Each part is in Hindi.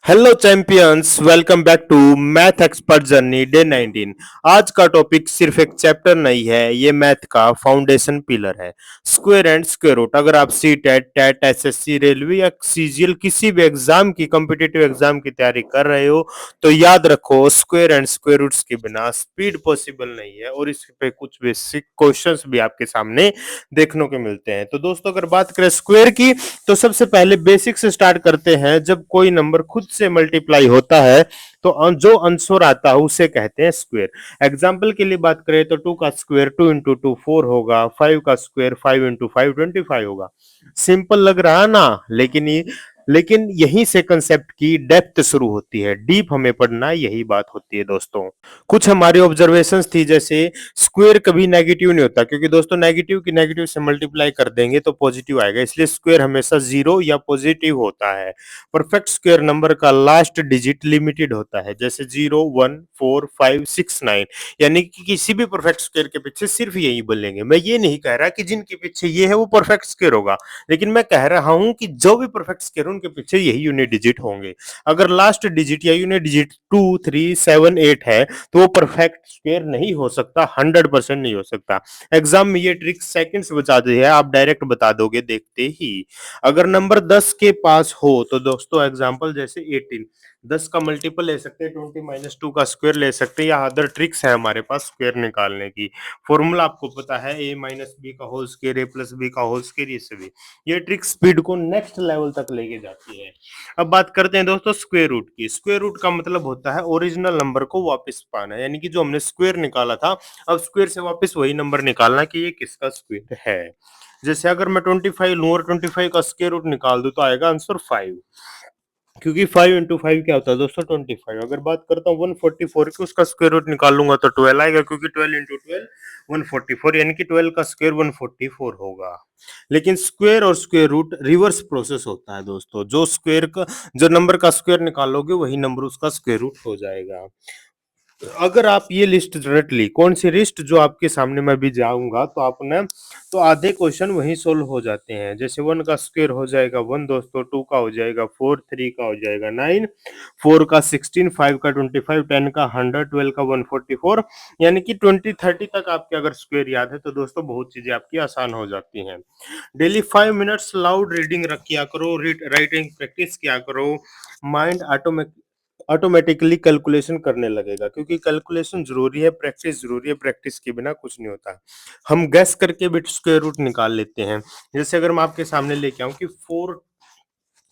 Hello champions, welcome back to math expert journey day 19। आज का टॉपिक सिर्फ एक चैप्टर नहीं है, ये मैथ का फाउंडेशन पिलर है। Square and square root. अगर आप C TET TET SSC railway या सीजीएल किसी भी एग्जाम की कॉम्पिटिटिव एग्जाम की तैयारी कर रहे हो तो याद रखो, स्क्वायर एंड स्क्वायर रूट्स के बिना स्पीड पॉसिबल नहीं है और इस पे कुछ बेसिक क्वेश्चंस भी आपके सामने देखने को मिलते हैं। तो दोस्तों, अगर बात करें स्क्वायर की तो सबसे पहले बेसिक से स्टार्ट करते हैं। जब कोई नंबर खुद से मल्टीप्लाई होता है तो जो आंसर आता है उसे कहते हैं स्क्वायर। एग्जाम्पल के लिए बात करें तो 2 का स्क्वायर 2 इंटू 2 4 होगा। 5 का स्क्वायर 5 इंटू 5 25 होगा। सिंपल लग रहा है ना, लेकिन यहीं से कंसेप्ट की डेप्थ शुरू होती है। डीप हमें पढ़ना है, यही बात होती है दोस्तों। कुछ हमारी ऑब्जर्वेशंस थी, जैसे स्क्वायर कभी नेगेटिव नहीं होता, क्योंकि दोस्तों नेगेटिव की नेगेटिव से मल्टीप्लाई कर देंगे तो पॉजिटिव आएगा, इसलिए स्क्वायर हमेशा जीरो या पॉजिटिव होता है। परफेक्ट स्क्वायर नंबर का लास्ट डिजिट लिमिटेड होता है, जैसे 0 1 4 5 6 9, यानी कि किसी भी परफेक्ट स्क्वायर के पीछे सिर्फ यही बोलेंगे। मैं ये नहीं कह रहा कि जिनके पीछे ये है वो परफेक्ट स्क्वायर होगा, लेकिन मैं कह रहा हूं कि जो भी परफेक्ट स्क्वायर उनके पीछे यही यूनिट डिजिट होंगे। अगर लास्ट डिजिट या यूनिट डिजिट 2 3 7 8 है तो वो परफेक्ट स्क्वायर नहीं हो सकता, 100% नहीं हो सकता। एग्जाम में ये ट्रिक सेकंड्स बचा दी है, आप डायरेक्ट बता दोगे देखते ही। अगर नंबर 10 के पास हो तो दोस्तों एग्जांपल जैसे 18, 10 का मल्टीपल ले सकते हैं, 20 माइनस 2 का स्क्वायर ले सकते हैं, या अदर ट्रिक्स है हमारे पास स्क्वायर निकालने की। फॉर्मूला आपको पता है, a माइनस बी का whole square a plus B का होल स्क्वायर, ये सभी ये ट्रिक स्पीड को नेक्स्ट लेवल तक लेके जाती है। अब बात करते हैं दोस्तों स्क्वायर रूट की। स्क्वायर रूट का मतलब होता है ओरिजिनल नंबर को वापस पाना, यानी कि जो हमने स्क्वायर निकाला था अब स्क्वायर से वापस वही नंबर निकालना कि ये किसका स्क्वायर है। जैसे अगर मैं 25 लूं और 25 का स्क्वायर रूट निकाल दूं तो आएगा आंसर 5, क्योंकि 5 इंटू 5 क्या होता है दोस्तों 25। अगर बात करता हूँ 144 की, उसका स्क्वायर रूट निकालूंगा तो 12 आएगा, क्योंकि 12 इंटू 12 144, यानी कि 12 का स्क्वायर 144 होगा। लेकिन स्क्वायर और स्क्वायर रूट रिवर्स प्रोसेस होता है दोस्तों। जो नंबर का स्क्वायर निकालोगे वही नंबर उसका स्क्वायर रूट हो जाएगा। अगर आप ये लिस्ट रट ली, कौन सी लिस्ट, जो आपके सामने मैं भी जाऊंगा तो आपने तो आधे क्वेश्चन वहीं सोल्व हो जाते हैं। जैसे 1 का स्क्वायर हो जाएगा 1 दोस्तों, 2 का हो जाएगा 4, 3 का हो जाएगा 9, 4 का 16, 5 का 25, 10 का 100, 12 का 144, यानी कि 20 30 तक आपके अगर स्क्वायर याद है तो दोस्तों बहुत चीजें आपकी आसान हो जाती हैं। डेली 5 मिनट्स लाउड रीडिंग रख किया करो, राइटिंग प्रैक्टिस किया करो। माइंड ऑटोमेटिकली कैलकुलेशन करने लगेगा, क्योंकि कैलकुलेशन जरूरी है, प्रैक्टिस जरूरी है, प्रैक्टिस के बिना कुछ नहीं होता। हम गैस करके भी स्क्वायर रूट निकाल लेते हैं। जैसे अगर मैं आपके सामने लेके आऊं कि 4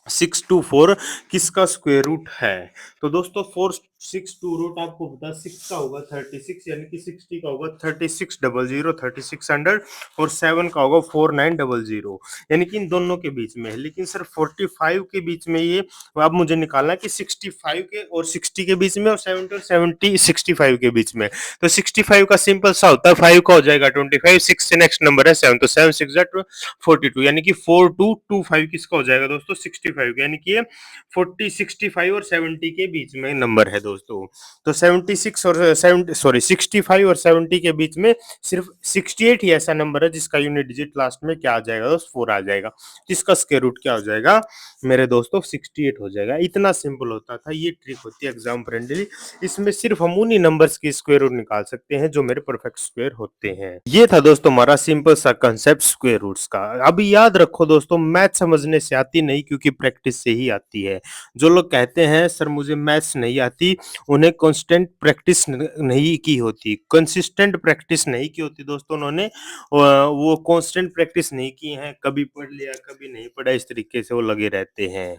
6 2 4 किसका स्क्वायर रूट है, तो दोस्तों 4 6 2 रूट आपको पता है 6 का होगा 36, यानी कि 60 का होगा 3600 3600, और 7 का होगा 4900, यानी कि इन दोनों के बीच में है। लेकिन सर 45 के बीच में ये अब मुझे निकालना है कि 65 के और 60 के बीच में, और 70 और 70 65 के बीच में। तो 65 का सिंपल सा होता है, 5 का हो जाएगा 25, 6 से नेक्स्ट नंबर है 7, तो 7 6 42, यानी कि 4225 किसका हो जाएगा दोस्तों 65 का, यानी कि ये 40 65 और 70 के बीच में नंबर है दोस्तों। तो 76 और 70 सॉरी 65 और 70 के बीच में सिर्फ 68 ही ऐसा नंबर है जिसका यूनिट डिजिट लास्ट में क्या आ जाएगा दोस्तों 4 आ जाएगा, जिसका स्क्वायर रूट क्या हो जाएगा मेरे दोस्तों 68 हो जाएगा। इतना सिंपल होता था, ये ट्रिक होती है एग्जाम फ्रेंडली। इसमें सिर्फ हम उन्हीं नंबर्स की स्क्वायर रूट निकाल सकते हैं जो मेरे परफेक्ट स्क्वायर होते हैं। ये था दोस्तों हमारा सिंपल सा कंसेप्ट स्क्वायर रूट्स का। अभी याद रखो दोस्तों, मैथ समझने से आती नहीं, क्योंकि प्रैक्टिस से ही आती है। जो लोग कहते हैं सर मुझे मैथ्स नहीं आती, उन्हें कांस्टेंट प्रैक्टिस नहीं की होती, कंसिस्टेंट प्रैक्टिस नहीं की होती दोस्तों। उन्होंने वो कांस्टेंट प्रैक्टिस नहीं की है, कभी पढ़ लिया कभी नहीं पढ़ा, इस तरीके से वो लगे रहते हैं।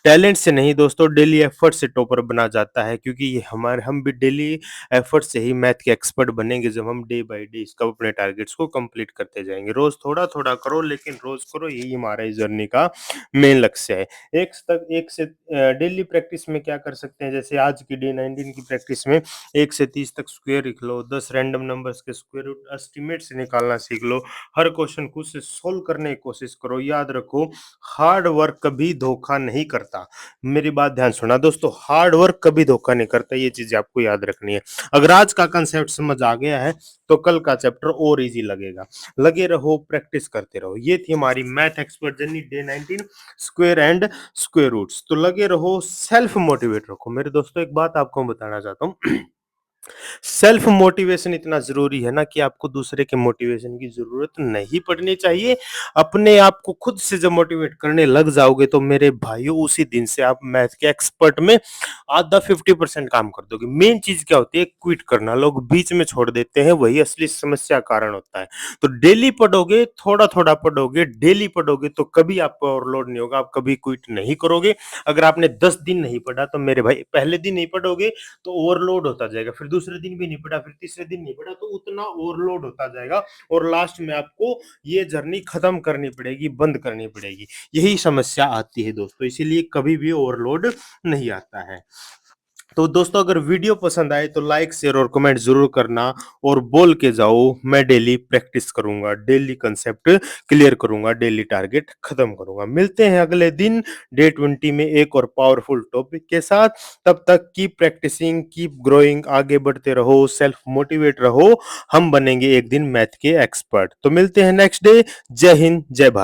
टैलेंट से नहीं दोस्तों, डेली एफर्ट से टॉपर बना जाता है, क्योंकि ये हमारे हम भी डेली एफर्ट से ही मैथ के एक्सपर्ट बनेंगे, जब हम डे बाय डे इसका अपने टारगेट्स को कंप्लीट करते जाएंगे। रोज थोड़ा थोड़ा करो, लेकिन रोज करो, यही हमारा इस जर्नी का मेन लक्ष्य है। एक से डेली प्रैक्टिस में क्या कर सकते हैं, जैसे आज की डे 19 की प्रैक्टिस में 1 से 30 तक स्क्वायर लिख लो, 10 रैंडम नंबर्स के स्क्वायर रूट एस्टिमेट से निकालना सीख लो, हर क्वेश्चन खुद से सोल्व करने की कोशिश करो। याद रखो, हार्ड वर्क कभी धोखा नहीं करता। करता। मेरी बात ध्यान सुनना दोस्तों, हार्ड वर्क कभी धोखा नहीं करता, ये चीज़ें आपको याद रखनी है। अगर आज का कांसेप्ट समझ आ गया है, तो कल का चैप्टर और ईज़ी लगेगा। लगे रहो, प्रैक्टिस करते रहो। ये थी हमारी math expert journey day 19 square and square roots. तो लगे रहो, सेल्फ मोटिवेट रखो। मेरे दोस्तों एक बात आपको बताना चाहता हूँ सेल्फ मोटिवेशन इतना ज़रूरी है ना कि आपको दूसरे के मोटिवेशन की ज़रूरत नहीं पड़नी चाहिए। अपने आप को खुद से जब मोटिवेट करने लग जाओगे तो मेरे भाइयों उसी दिन से आप मैथ के एक्सपर्ट में आधा 50% काम कर दोगे। मेन चीज़ क्या होती है? क्विट करना। लोग बीच में छोड़ देते हैं, वही असली समस्या का कारण होता है। तो डेली पढ़ोगे, थोड़ा-थोड़ा पढ़ोगे, डेली पढ़ोगे तो कभी आपको ओवरलोड नहीं होगा, आप कभी क्विट नहीं करोगे। अगर आपने 10 दिन नहीं पढ़ा तो मेरे भाई पहले दिन नहीं पढ़ोगे तो ओवरलोड होता जाएगा, फिर दूसरे दिन भी नहीं पढ़ा, फिर तीसरे दिन नहीं पढ़ा, तो उतना ओवरलोड होता जाएगा और लास्ट में आपको ये जर्नी खत्म करनी पड़ेगी, बंद करनी पड़ेगी। यही समस्या आती है दोस्तों, इसीलिए कभी भी ओवरलोड नहीं आता है। तो दोस्तों अगर वीडियो पसंद आए तो लाइक शेयर और कमेंट जरूर करना और बोल के जाओ मैं डेली प्रैक्टिस करूंगा, डेली कंसेप्ट क्लियर करूंगा, डेली टारगेट खत्म करूंगा। मिलते हैं अगले दिन डे 20 में एक और पावरफुल टॉपिक के साथ। तब तक कीप प्रैक्टिसिंग, कीप ग्रोइंग, आगे बढ़ते रहो, सेल्फ मोटिवेट रहो। हम बनेंगे एक दिन मैथ के एक्सपर्ट। तो मिलते हैं नेक्स्ट डे। जय हिंद, जय भारत।